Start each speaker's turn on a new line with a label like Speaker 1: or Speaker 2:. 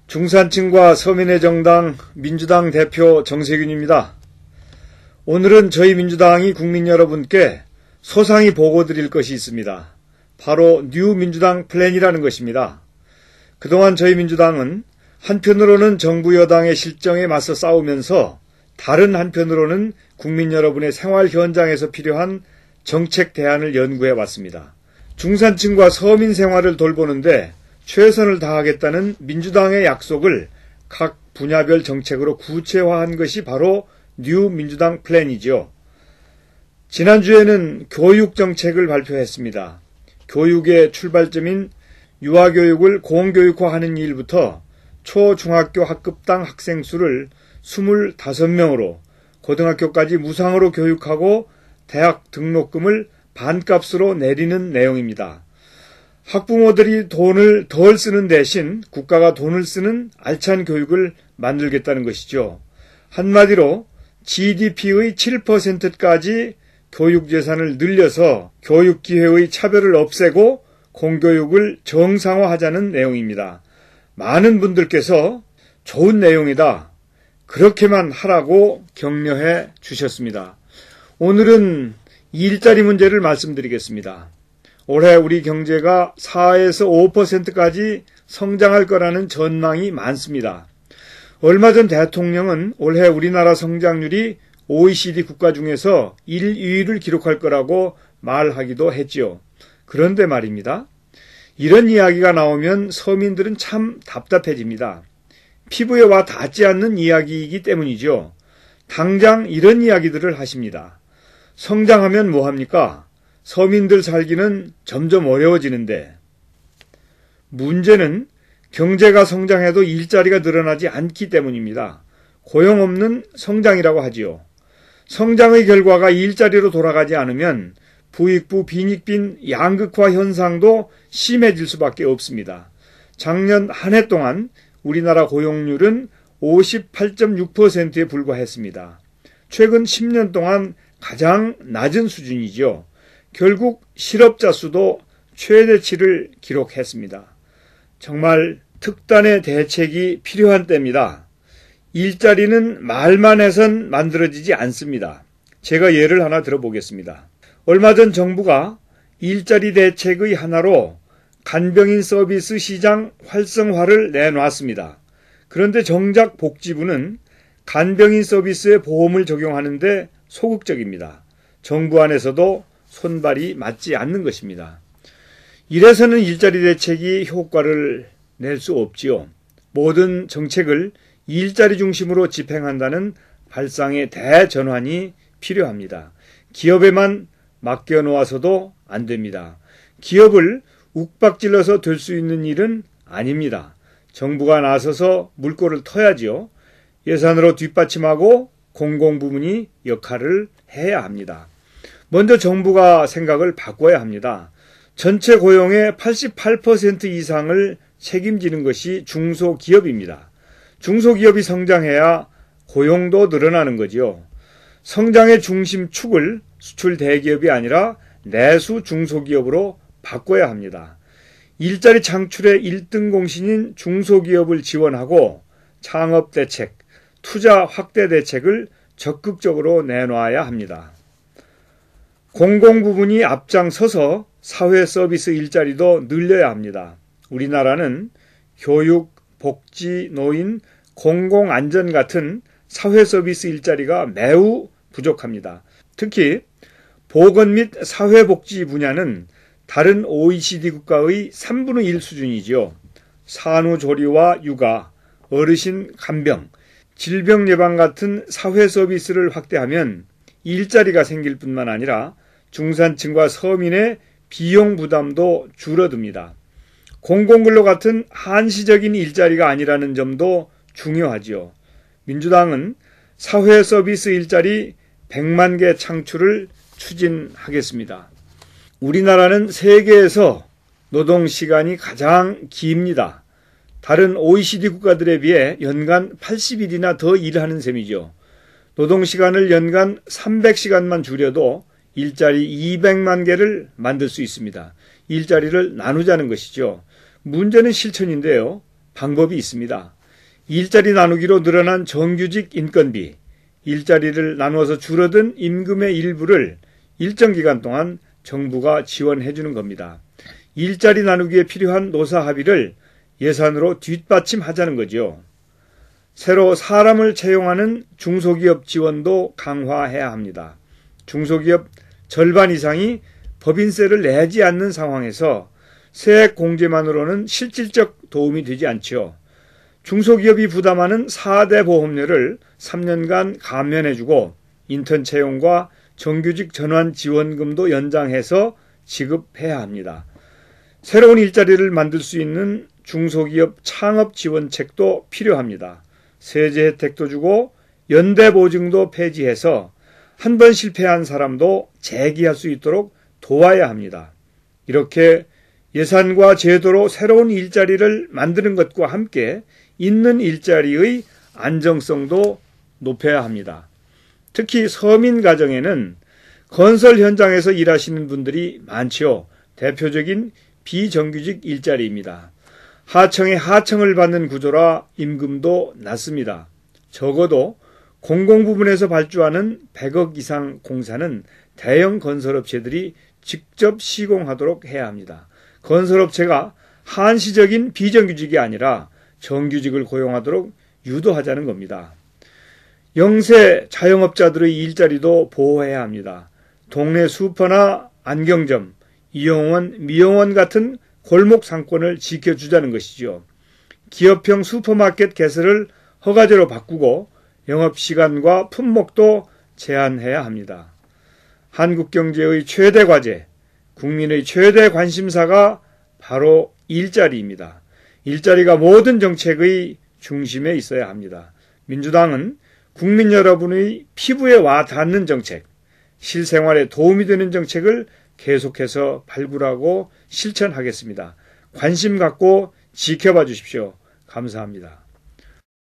Speaker 1: 중산층과 서민의 정당 민주당 대표 정세균입니다. 오늘은 저희 민주당이 국민 여러분께 소상히 보고드릴 것이 있습니다. 바로 뉴 민주당 플랜이라는 것입니다. 그동안 저희 민주당은 한편으로는 정부 여당의 실정에 맞서 싸우면서 다른 한편으로는 국민 여러분의 생활 현장에서 필요한 정책 대안을 연구해 왔습니다. 중산층과 서민 생활을 돌보는데 최선을 다하겠다는 민주당의 약속을 각 분야별 정책으로 구체화한 것이 바로 뉴 민주당 플랜이죠. 지난주에는 교육 정책을 발표했습니다. 교육의 출발점인 유아교육을 공교육화하는 일부터 초중학교 학급당 학생 수를 25명으로 고등학교까지 무상으로 교육하고 대학 등록금을 반값으로 내리는 내용입니다. 학부모들이 돈을 덜 쓰는 대신 국가가 돈을 쓰는 알찬 교육을 만들겠다는 것이죠. 한마디로 GDP의 7%까지 교육 예산을 늘려서 교육 기회의 차별을 없애고 공교육을 정상화하자는 내용입니다. 많은 분들께서 좋은 내용이다, 그렇게만 하라고 격려해 주셨습니다. 오늘은 일자리 문제를 말씀드리겠습니다. 올해 우리 경제가 4에서 5%까지 성장할 거라는 전망이 많습니다. 얼마 전 대통령은 올해 우리나라 성장률이 OECD 국가 중에서 1, 2위를 기록할 거라고 말하기도 했지요. 그런데 말입니다. 이런 이야기가 나오면 서민들은 참 답답해집니다. 피부에 와 닿지 않는 이야기이기 때문이죠. 당장 이런 이야기들을 하십니다. 성장하면 뭐합니까? 서민들 살기는 점점 어려워지는데. 문제는 경제가 성장해도 일자리가 늘어나지 않기 때문입니다. 고용 없는 성장이라고 하지요. 성장의 결과가 일자리로 돌아가지 않으면 부익부 빈익빈 양극화 현상도 심해질 수밖에 없습니다. 작년 한 해 동안 우리나라 고용률은 58.6%에 불과했습니다. 최근 10년 동안 가장 낮은 수준이죠. 결국 실업자 수도 최대치를 기록했습니다. 정말 특단의 대책이 필요한 때입니다. 일자리는 말만 해선 만들어지지 않습니다. 제가 예를 하나 들어보겠습니다. 얼마 전 정부가 일자리 대책의 하나로 간병인 서비스 시장 활성화를 내놨습니다. 그런데 정작 복지부는 간병인 서비스에 보험을 적용하는데 소극적입니다. 정부 안에서도 손발이 맞지 않는 것입니다. 이래서는 일자리 대책이 효과를 낼 수 없지요. 모든 정책을 일자리 중심으로 집행한다는 발상의 대전환이 필요합니다. 기업에만 맡겨놓아서도 안 됩니다. 기업을 욱박질러서 될 수 있는 일은 아닙니다. 정부가 나서서 물꼬를 터야지요. 예산으로 뒷받침하고 공공부문이 역할을 해야 합니다. 먼저 정부가 생각을 바꿔야 합니다. 전체 고용의 88% 이상을 책임지는 것이 중소기업입니다. 중소기업이 성장해야 고용도 늘어나는 거지요. 성장의 중심축을 수출 대기업이 아니라 내수 중소기업으로 바꿔야 합니다. 일자리 창출의 1등 공신인 중소기업을 지원하고 창업 대책, 투자 확대 대책을 적극적으로 내놔야 합니다. 공공부문이 앞장서서 사회 서비스 일자리도 늘려야 합니다. 우리나라는 교육, 복지, 노인, 공공안전 같은 사회 서비스 일자리가 매우 부족합니다. 특히 보건 및 사회복지 분야는 다른 OECD 국가의 3분의 1 수준이지요. 산후조리와 육아, 어르신 간병, 질병 예방 같은 사회 서비스를 확대하면 일자리가 생길 뿐만 아니라 중산층과 서민의 비용 부담도 줄어듭니다. 공공근로 같은 한시적인 일자리가 아니라는 점도 중요하지요. 민주당은 사회 서비스 일자리 100만 개 창출을 추진하겠습니다. 우리나라는 세계에서 노동시간이 가장 깁니다. 다른 OECD 국가들에 비해 연간 80일이나 더 일하는 셈이죠. 노동시간을 연간 300시간만 줄여도 일자리 200만 개를 만들 수 있습니다. 일자리를 나누자는 것이죠. 문제는 실천인데요. 방법이 있습니다. 일자리 나누기로 늘어난 정규직 인건비, 일자리를 나누어서 줄어든 임금의 일부를 일정 기간 동안 정부가 지원해 주는 겁니다. 일자리 나누기에 필요한 노사 합의를 예산으로 뒷받침하자는 거죠. 새로 사람을 채용하는 중소기업 지원도 강화해야 합니다. 중소기업 절반 이상이 법인세를 내지 않는 상황에서 세액 공제만으로는 실질적 도움이 되지 않죠. 중소기업이 부담하는 4대 보험료를 3년간 감면해주고 인턴 채용과 정규직 전환 지원금도 연장해서 지급해야 합니다. 새로운 일자리를 만들 수 있는 중소기업 창업 지원책도 필요합니다. 세제 혜택도 주고 연대 보증도 폐지해서 한 번 실패한 사람도 재기할 수 있도록 도와야 합니다. 이렇게 예산과 제도로 새로운 일자리를 만드는 것과 함께 있는 일자리의 안정성도 높여야 합니다. 특히 서민 가정에는 건설 현장에서 일하시는 분들이 많지요. 대표적인 비정규직 일자리입니다. 하청에 하청을 받는 구조라 임금도 낮습니다. 적어도 공공부문에서 발주하는 100억 이상 공사는 대형 건설업체들이 직접 시공하도록 해야 합니다. 건설업체가 한시적인 비정규직이 아니라 정규직을 고용하도록 유도하자는 겁니다. 영세 자영업자들의 일자리도 보호해야 합니다. 동네 슈퍼나 안경점, 이용원, 미용원 같은 골목 상권을 지켜주자는 것이죠. 기업형 슈퍼마켓 개설을 허가제로 바꾸고 영업시간과 품목도 제한해야 합니다. 한국 경제의 최대 과제, 국민의 최대 관심사가 바로 일자리입니다. 일자리가 모든 정책의 중심에 있어야 합니다. 민주당은 국민 여러분의 피부에 와 닿는 정책, 실생활에 도움이 되는 정책을 계속해서 발굴하고 실천하겠습니다. 관심 갖고 지켜봐 주십시오. 감사합니다.